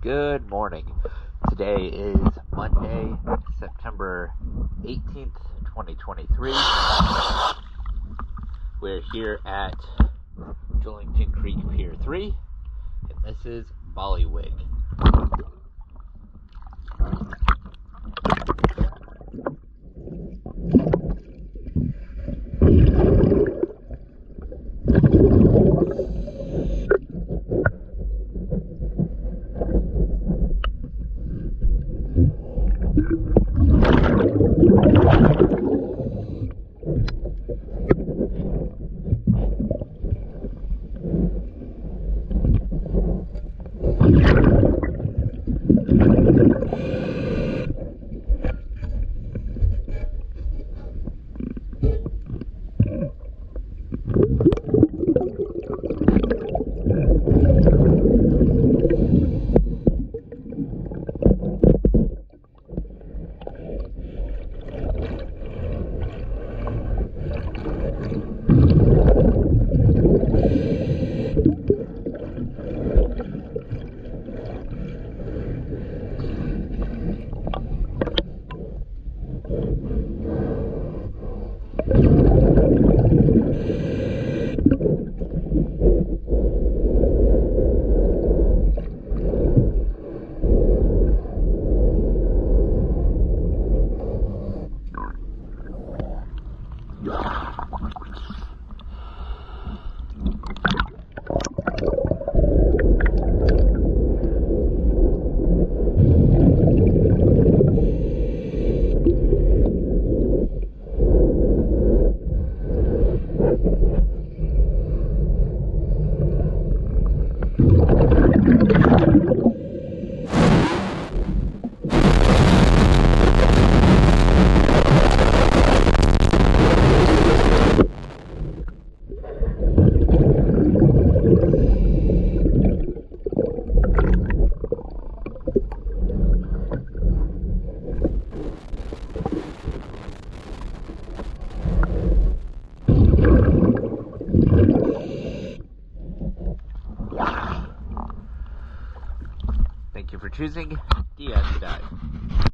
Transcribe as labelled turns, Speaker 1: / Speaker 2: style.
Speaker 1: Good morning. Today is Monday, September 18th, 2023. We're here at Julington Creek Pier 3, and this is BallyWig. Thank you for choosing DS to Dive.